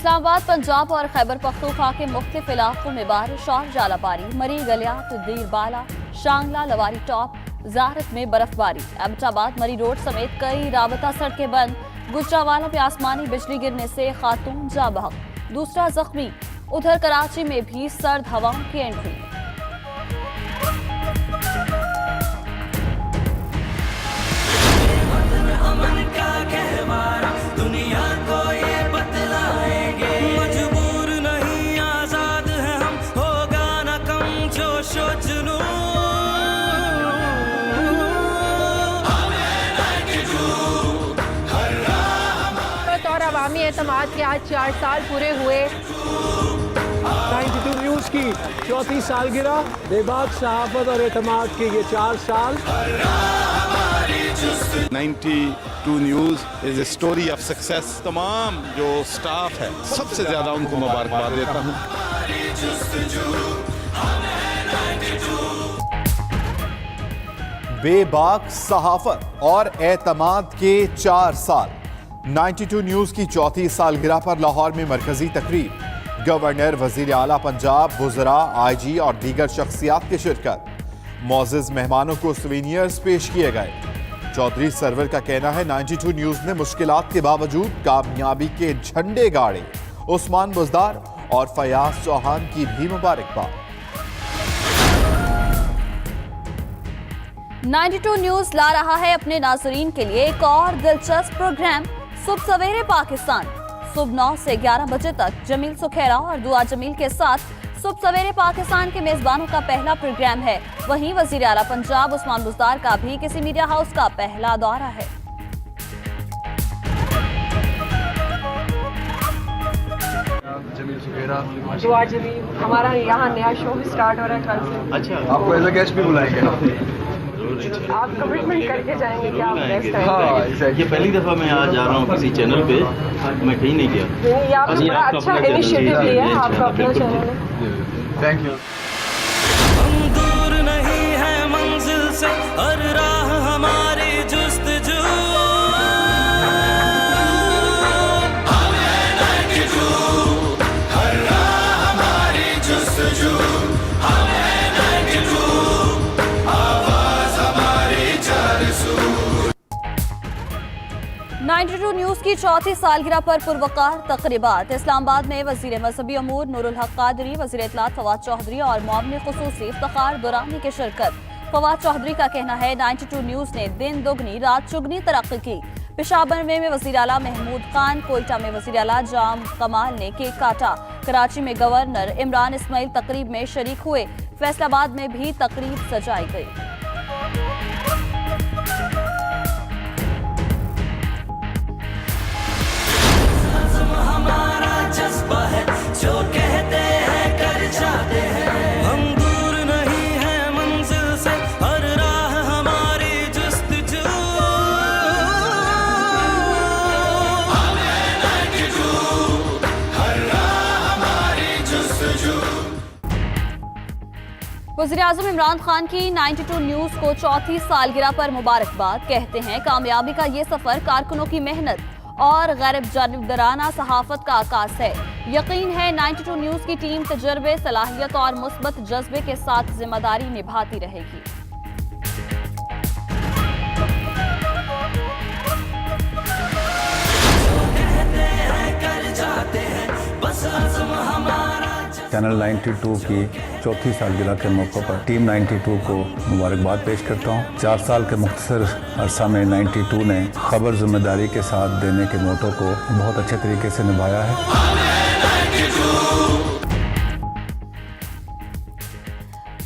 इस्लामाबाद, पंजाब और खैबर पख्तूनख्वा के मुख्तलिफ इलाकों में बारिश और जालाबारी। मरी, गलियात, दीरबाला, शांगला, लवारी टॉप, ज़ारत में बर्फबारी। एबटाबाद मरी रोड समेत कई राबता सड़कें बंद। गुजरावाला में आसमानी बिजली गिरने से खातून जा बहक, दूसरा जख्मी। उधर कराची में भी सर्द हवाओं की एंट्री। अवामी एतमाद के आज 4 साल पूरे हुए। 92 न्यूज़ की चौथी सालगिरह, बेबाक सहाफत और एतमाद के ये 4 साल। 92 news is a story of success. तमाम जो स्टाफ है सबसे ज्यादा उनको मुबारकबाद देता हूँ। बेबाक सहाफत और एतमाद के 4 साल। 92 न्यूज़ की चौथी सालगिरह पर लाहौर में मरकजी तकरीब। गवर्नर, वजीर आला पंजाब, वुज़रा, IG और दीगर शख्सियात की शिरकत। मोअज़्ज़ज़ मेहमानों को सुवेनियर्स पेश किए गए। चौधरी सरवर का कहना है 92 न्यूज़ ने मुश्किलात के बावजूद कामयाबी के झंडे गाड़े। उस्मान बुज़दार और फयाज चौहान की भी मुबारकबाद। 92 न्यूज़ ला रहा है अपने नाज़रीन के लिए एक और दिलचस्प प्रोग्राम, सुबह सवेरे पाकिस्तान। सुबह 9 से 11 बजे तक जमील सुखेरा और दुआ जमील के साथ सुबह सवेरे पाकिस्तान के मेजबानों का पहला प्रोग्राम है। वहीं वजीर आला पंजाब उस्मान बुज़दार का भी किसी मीडिया हाउस का पहला दौरा है। जमील सुखेरा, दुआ जमील, हमारा यहाँ नया शो स्टार्ट हो रहा है कल से। अच्छा, आपको एज अ गेस्ट भी बुलाएंगे। आप कमिटमेंट करके जाएंगे क्या? आप गेस्ट हाँ, ये पहली दफा मैं आज जा रहा हूँ किसी चैनल पे, मैं कहीं नहीं गया। ये आप बड़ा अच्छा इनिशिएटिव लिया है, आपका अपना चैनल है। Thank you. दूर नहीं है मंजिल से हर राह हमारी जुस्तजू। हर राह हमारी जुस्तजू। 92 न्यूज़ की चौथी सालगिरह पर पुरवकार तकरीबात। इस्लामाबाद में वजीर मजहबी अमूर नूरुल हक कादरी, वजीर इत्तलात फवाद चौधरी और मोमिन खुसूसी इफ्तिखार दुरानी की शिरकत। फवाद चौधरी का कहना है 92 न्यूज़ ने दिन दुगनी रात चुगनी तरक्की की। पेशावर में वजीर आला महमूद खान, कोयटा में वजीर आला जाम कमाल ने केक काटा। कराची में गवर्नर इमरान इस्माइल तकरीब में शरीक हुए। फैसलाबाद में भी तकरीब सजाई गई। जज्बा है जो कहते हैं कर जाते हैं। हम दूर नहीं है मंजिल से हर राह हमारी जुस्तजू। हर राह हमारी जुस्तजू। वज़ीर आज़म इमरान खान की 92 न्यूज़ को चौथी सालगिरह पर मुबारकबाद। कहते हैं कामयाबी का ये सफर कारकुनों की मेहनत और गैर जानिबदाराना सहाफत का आकाश है। यकीन है 92 न्यूज़ की टीम तजर्बे, सलाहियत और मुस्बत जज्बे के साथ जिम्मेदारी निभाती रहेगी। चैनल 92 की चौथी सालगिरह के मौके पर टीम 92 को मुबारकबाद पेश करता हूँ। 4 साल के मुख्तसर अरसा में 92 ने खबर जिम्मेदारी के साथ देने के मोटो को बहुत अच्छे तरीके से निभाया है।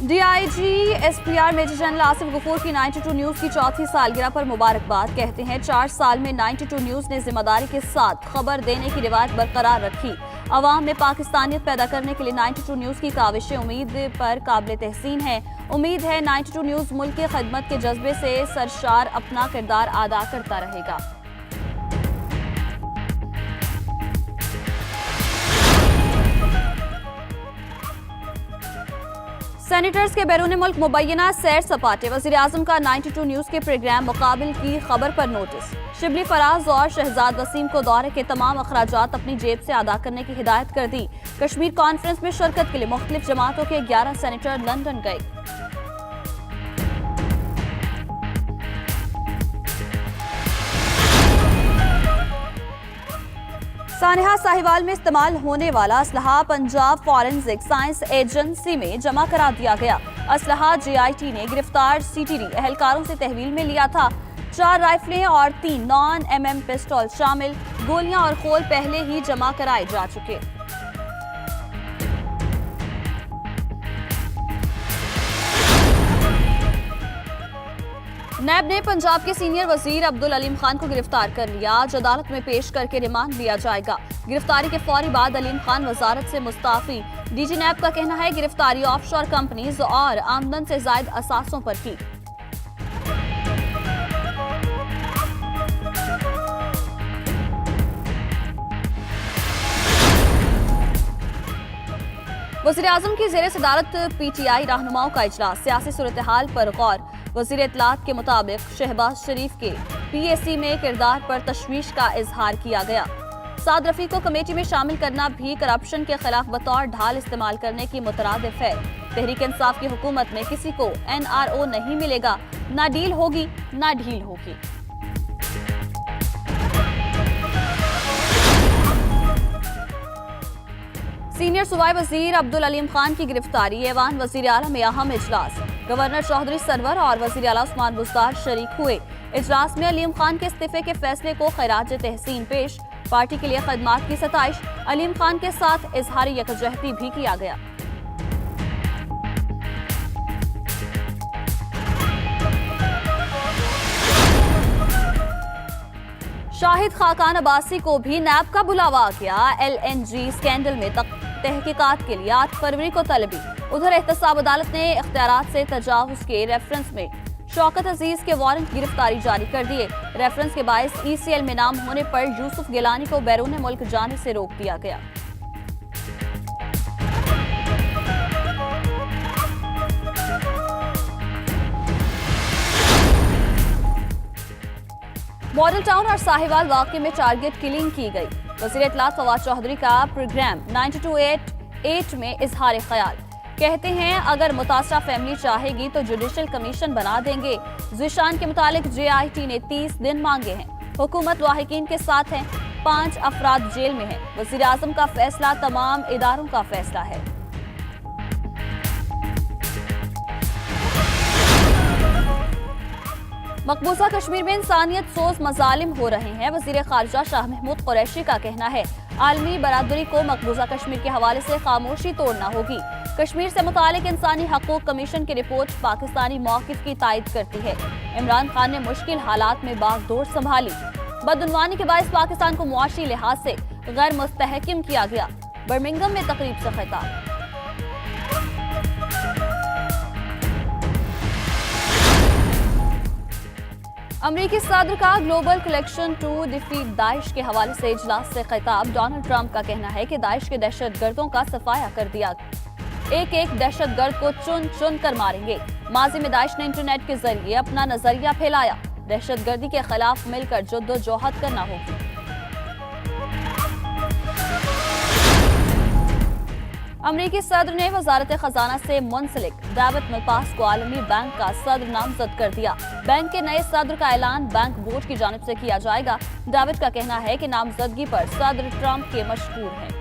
DIG SPR major general Asif Ghafoor की 92 न्यूज़ की चौथी सालगिरह पर मुबारकबाद। कहते हैं 4 साल में 92 न्यूज़ ने जिम्मेदारी के साथ खबर देने की रिवायत बरकरार रखी। अवाम में पाकिस्तानियत पैदा करने के लिए 92 न्यूज़ की काविशें उम्मीद पर काबिल तहसीन है। उम्मीद है 92 न्यूज़ मुल्क की खिदमत के जज्बे से सरशार अपना किरदार अदा करता रहेगा। सेनेटर्स के बैरून मुल्क मुबैना सैर सपाटे। वज़ीर आज़म का 92 न्यूज़ के प्रोग्राम मुकाबिल की खबर पर नोटिस। शिबली फराज और शहजाद वसीम को दौरे के तमाम अखराजात अपनी जेब से अदा करने की हिदायत कर दी। कश्मीर कॉन्फ्रेंस में शिरकत के लिए मुख्तलिफ जमातों के 11 सेनेटर लंदन गए। सानिहा साहिवाल में इस्तेमाल होने वाला असलहा पंजाब फॉरेंसिक साइंस एजेंसी में जमा करा दिया गया। असलहा JIT ने गिरफ्तार CTD एहलकारों से तहवील में लिया था। 4 राइफलें और 3 non-MM पिस्टल शामिल गोलियां और खोल पहले ही जमा कराए जा चुके। नैब ने पंजाब के सीनियर वजीर अब्दुल अलीम खान को गिरफ्तार कर लिया। आज अदालत में पेश करके रिमांड लिया जाएगा। गिरफ्तारी के फौरी बाद अलीम खान वजारत से मुस्ताफी। DG नैब का कहना है गिरफ्तारी ऑफशोर कंपनीज और आमदन से जायद असासों पर की। वज़ीर आज़म की ज़ेर सदारत PTI रहनुमाओं का इजलास। सियासी सूरत हाल पर गौर। वज़ीर इत्तलात के मुताबिक शहबाज शरीफ के PAC में किरदार पर तशवीश का इजहार किया गया। साद रफ़ी को कमेटी में शामिल करना भी करप्शन के खिलाफ बतौर ढाल इस्तेमाल करने की मुतरादिफ है। तहरीक इंसाफ की हुकूमत में किसी को NRO नहीं मिलेगा, ना डील होगी ना ढील होगी। सीनियर सूबाई वजीर अब्दुल अलीम खान की गिरफ्तारी। ऐवान वजीर आला में अहम इजलास। गवर्नर चौधरी सरवर और वजीर आला उस्मान बुज़दार शरीक हुए। इजलास में अलीम खान के इस्तीफे के फैसले को खैराज तहसीन पेश। पार्टी के लिए खदमात की सताइश। अलीम खान के साथ इजहारी यकजहती भी किया गया। शाहिद खाकान अब्बासी को भी नैब का बुलावा आ गया। LNG स्कैंडल में तहकीकात के लिए 8 फरवरी को तलबी। उधर एहतसाब अदालत ने इख्तियारात से तजावुज के रेफरेंस में शौकत अजीज के वारंट गिरफ्तारी जारी कर दिए। रेफरेंस के बायस ECL में नाम होने पर यूसुफ गिलानी को बैरून मुल्क जाने से रोक दिया गया। मॉडल टाउन और साहिवाल वाक़े में टारगेट किलिंग की गई। वज़ीर इत्तलात फवाद चौधरी का प्रोग्राम 9288 में इजहार ख्याल। कहते हैं अगर मुतासरा फैमिली चाहेगी तो जुडिशल कमीशन बना देंगे। ज़ीशान के मुतालिक JIT ने 30 दिन मांगे हैं। हुकूमत वाहिकीन के साथ है। 5 अफराद जेल में हैं। वज़ीर आज़म का फैसला तमाम इदारों का फैसला है। मकबूजा कश्मीर में इंसानियत सोज मजालिम हो रहे हैं। वज़ीर खारजा शाह महमूद कुरैशी का कहना है आलमी बरादरी को मकबूजा कश्मीर के हवाले से खामोशी तोड़ना होगी। कश्मीर से मुतालिक इंसानी हकूक कमीशन की रिपोर्ट पाकिस्तानी मौक़िफ़ की तायद करती है। इमरान खान ने मुश्किल हालात में बागडोर संभाली। बदउनवानी के बायस पाकिस्तान को मुआशी लिहाज से गैर मुस्तहकिम किया गया। बर्मिंघम में तकरीब से खिताब। अमरीकी सदर का ग्लोबल कलेक्शन टू डिफीट दाइश के हवाले से इजलास से खिताब। डोनाल्ड ट्रंप का कहना है कि दाइश के दहशतगर्दों का सफाया कर दिया। एक एक दहशतगर्द को चुन चुन कर मारेंगे। माजी में दाइश ने इंटरनेट के जरिए अपना नजरिया फैलाया। दहशतगर्दी के खिलाफ मिलकर जद्दोजहद करना होगी। अमरीकी सदर ने वजारत खजाना से मुंसलिक डेविड मलपास को आलमी बैंक का सदर नामजद कर दिया। बैंक के नए सदर का ऐलान बैंक बोर्ड की जानिब से किया जाएगा। डेविड का कहना है कि नामजदगी पर सदर ट्रंप के मशहूर हैं।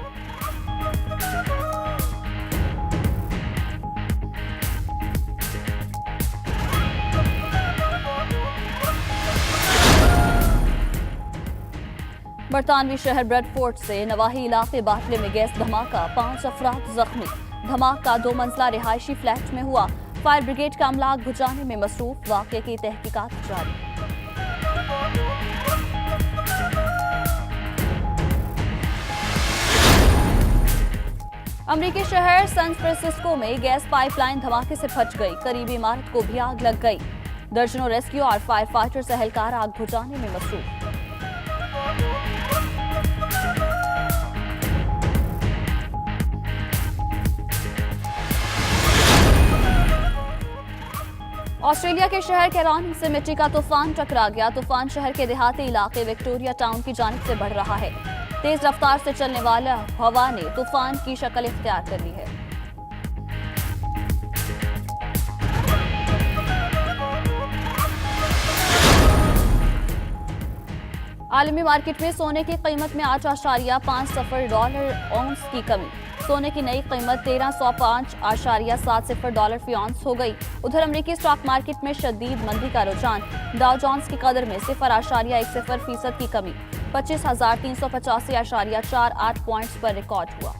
बरतानवी शहर ब्रेडफोर्ड से नवाही इलाके बाटले में गैस धमाका। 5 अफराद जख्मी। धमाका 2 मंजिला रिहायशी फ्लैट में हुआ। फायर ब्रिगेड का अमला आग बुझाने में मसरूफ। वाक़े की तहकीकात जारी। अमरीकी शहर सैन फ्रांसिस्को में गैस पाइपलाइन धमाके से फट गई। करीबी इमारत को भी आग लग गई। दर्जनों रेस्क्यू और फायर फाइटर्स एहलकार आग बुझाने में मसरूफ। ऑस्ट्रेलिया के शहर कैरॉन से मिट्टी का तूफान टकरा गया। तूफान शहर के देहाती इलाके विक्टोरिया टाउन की जानिब से बढ़ रहा है। तेज रफ्तार से चलने वाला हवा ने तूफान की शक्ल इख्तियार कर ली है। आलमी मार्केट में सोने की कीमत में $8.50 औंस की कमी। सोने की नई कीमत $1305.70 फी औंस हो गई। उधर अमेरिकी स्टॉक मार्केट में शदीद मंदी का रुझान। डाउ जोन्स की कदर में 0.10% की कमी 25,385.48 पॉइंट्स पर रिकॉर्ड हुआ।